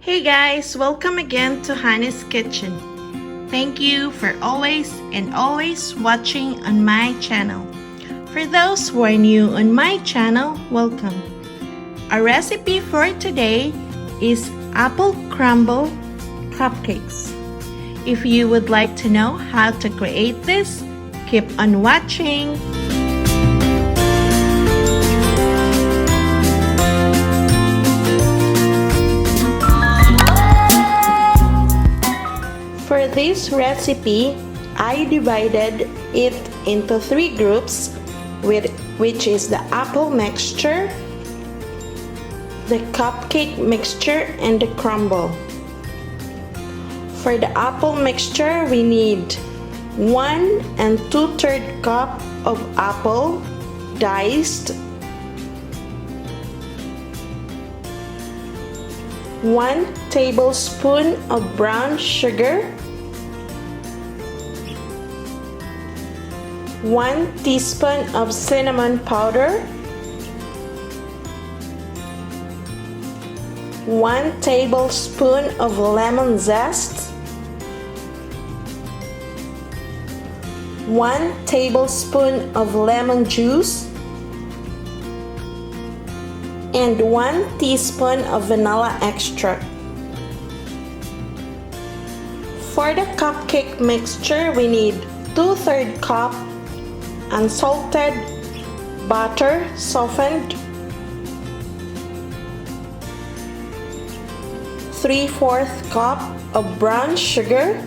Hey guys, welcome again to Hannah's Kitchen. Thank you for always watching on my channel. For those who are new on my channel, welcome. Our recipe for today is apple crumble cupcakes. If you would like to know how to create this, keep on watching. For this recipe, I divided it into 3 groups, which is the apple mixture, the cupcake mixture, and the crumble. For the apple mixture, we need 1 2/3 cup of apple diced, 1 tablespoon of brown sugar, 1 teaspoon of cinnamon powder, 1 tablespoon of lemon zest, 1 tablespoon of lemon juice, and 1 teaspoon of vanilla extract. For the cupcake mixture, we need 2/3 cup unsalted butter softened, 3/4 cup of brown sugar,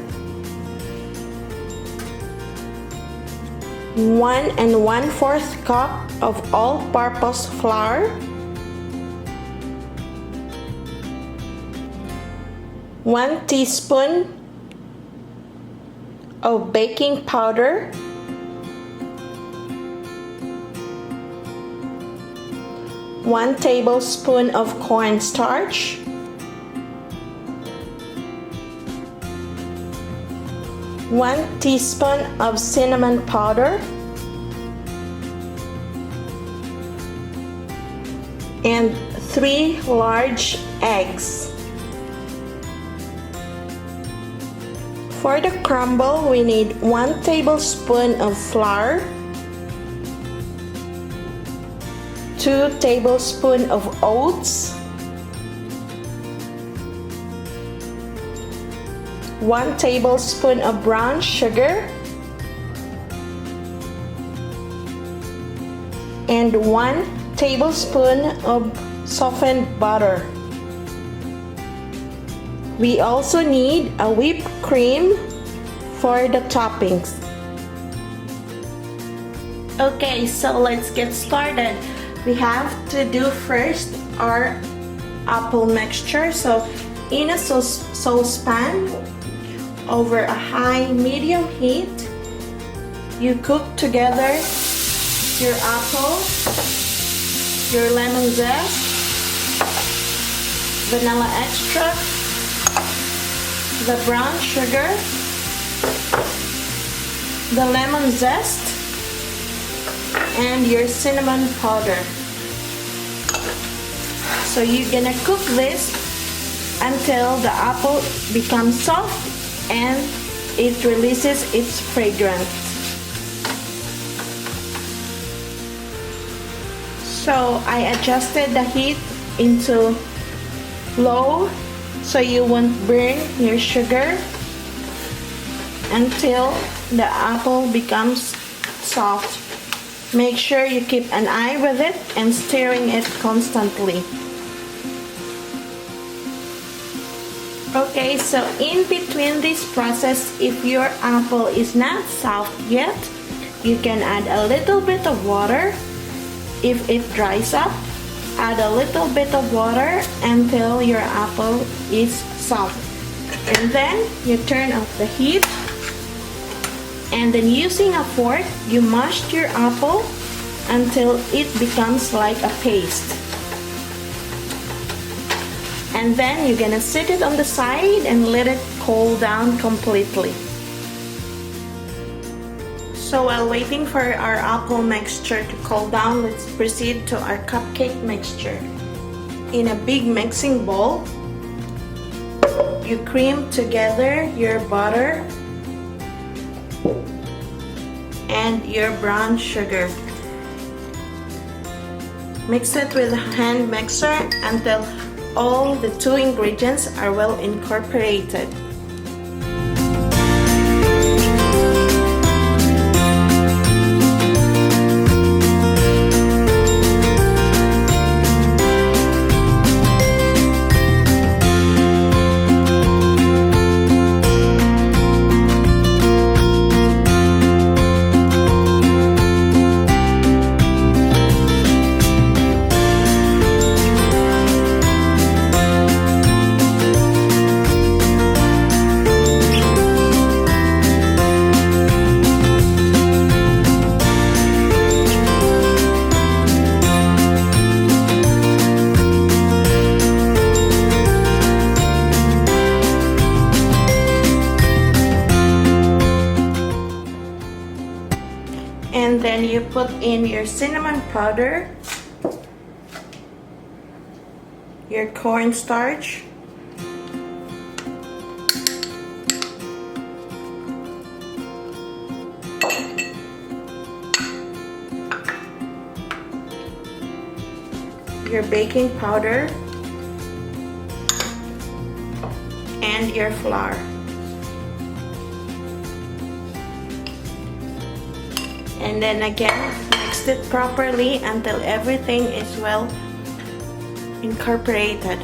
1 1/4 cup of all-purpose flour, 1 teaspoon of baking powder, 1 tablespoon of cornstarch, 1 teaspoon of cinnamon powder, and 3 large eggs. For the crumble, we need 1 tablespoon of flour, 2 tablespoons of oats, 1 tablespoon of brown sugar, and 1 tablespoon of softened butter. We also need a whipped cream for the toppings. Okay, so let's get started. We have to do first our apple mixture. So in a saucepan over a high-medium heat, you cook together your apple, your lemon zest, vanilla extract, the brown sugar, the lemon zest, and your cinnamon powder. So you're gonna cook this until the apple becomes soft and it releases its fragrance. So I adjusted the heat into low so you won't burn your sugar until the apple becomes soft. Make sure you keep an eye with it and stirring it constantly. Okay, so in between this process, if your apple is not soft yet, you can add a little bit of water. If it dries up, add a little bit of water until your apple is soft. And then you turn off the heat. And then using a fork, you mash your apple until it becomes like a paste. And then you're gonna set it on the side and let it cool down completely. So while waiting for our apple mixture to cool down, let's proceed to our cupcake mixture. In a big mixing bowl, You cream together your butter and your brown sugar. Mix it with a hand mixer until all the two ingredients are well incorporated. And then you put in your cinnamon powder, your cornstarch, your baking powder, and your flour. And then again, mix it properly until everything is well incorporated.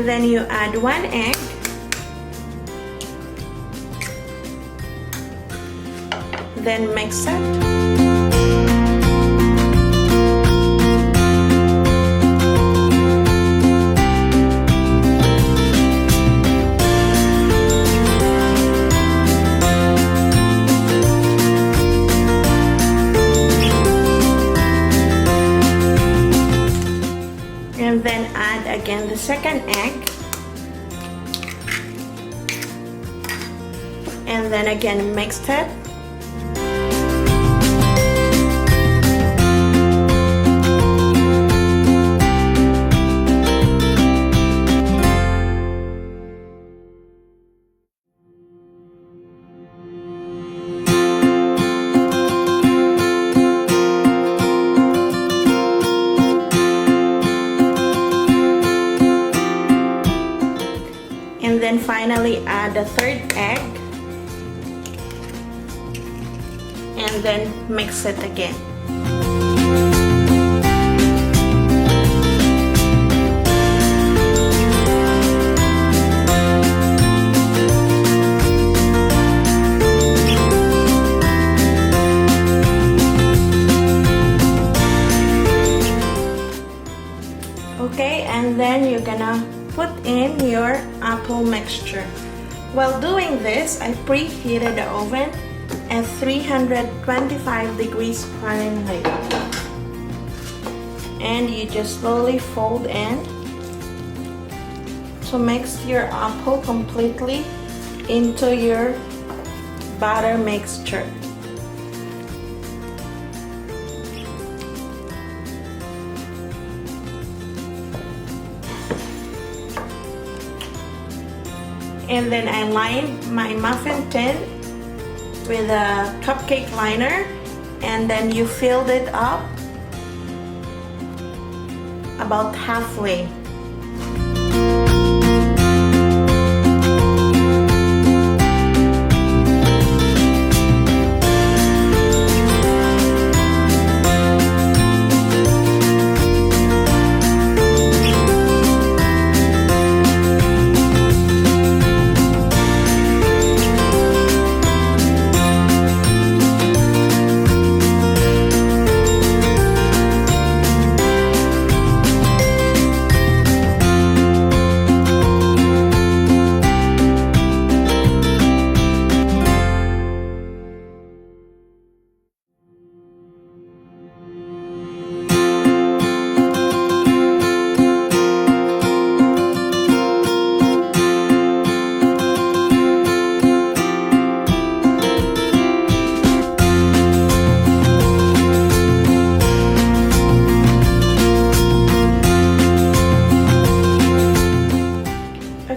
Then you add 1 egg, then mix it. And then add again the second egg, and then again mix it. And then finally add the third egg, and then mix it again. Okay, and then you're gonna put in your apple mixture. While doing this, I preheated the oven at 325 degrees Fahrenheit. And you just slowly fold in to mix your apple completely into your batter mixture. And then I lined my muffin tin with a cupcake liner, and then you filled it up about halfway.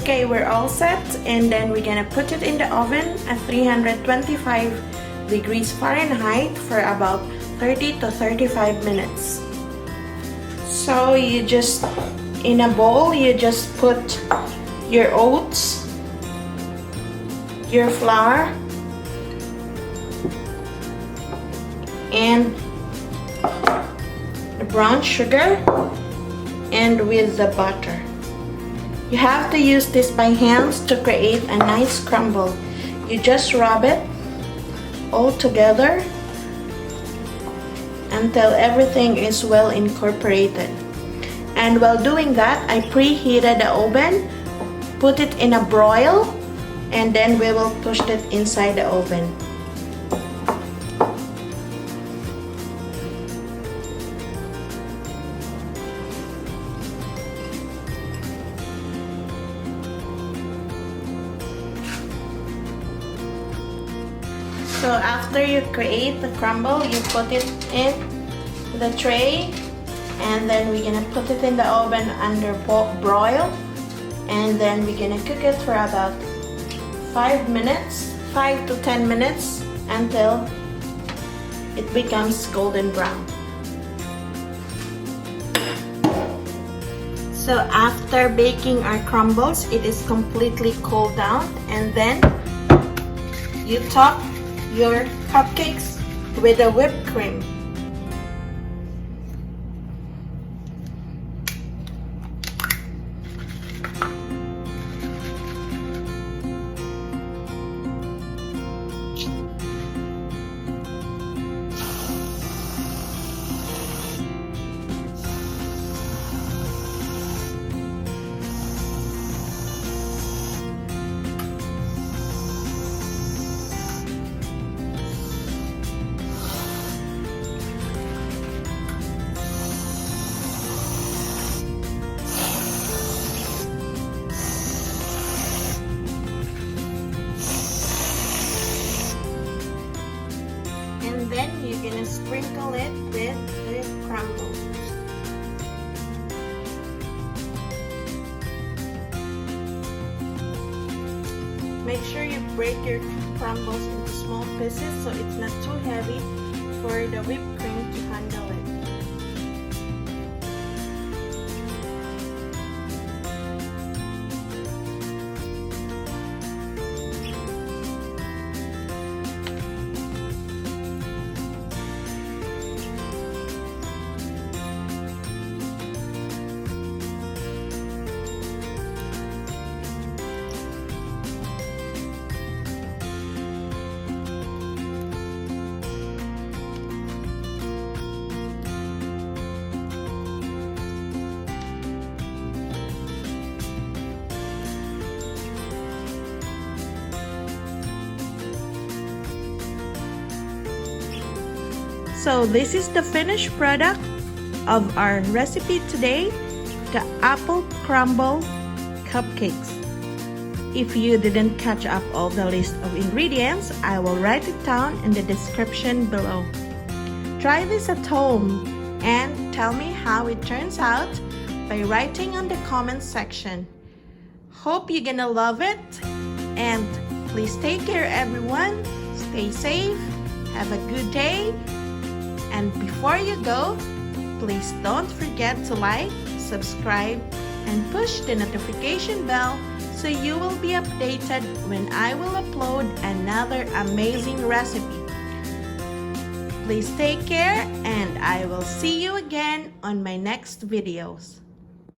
Okay, we're all set, and then we're gonna put it in the oven at 325 degrees Fahrenheit for about 30 to 35 minutes. So you just, in a bowl, you just put your oats, your flour, and the brown sugar, and with the butter. You have to use this by hands to create a nice crumble. You just rub it all together until everything is well incorporated. And while doing that, I preheated the oven, put it in a broil, and then we will push it inside the oven. So after you create the crumble, you put it in the tray, and then we're gonna put it in the oven under broil, and then we're gonna cook it for about 5 to 10 minutes until it becomes golden brown. So after baking our crumbles, it is completely cooled down, and then you top your cupcakes with a whipped cream. And then you're gonna sprinkle it with the crumble. Make sure you break your crumbles into small pieces so it's not too heavy for the whipped cream to handle it. So this is the finished product of our recipe today, the apple crumble cupcakes. If you didn't catch up all the list of ingredients, I will write it down in the description below. Try this at home and tell me how it turns out by writing on the comment section. Hope you're gonna love it, and please take care everyone. Stay safe, have a good day. And before you go, please don't forget to like, subscribe, and push the notification bell so you will be updated when I will upload another amazing recipe. Please take care, and I will see you again on my next videos.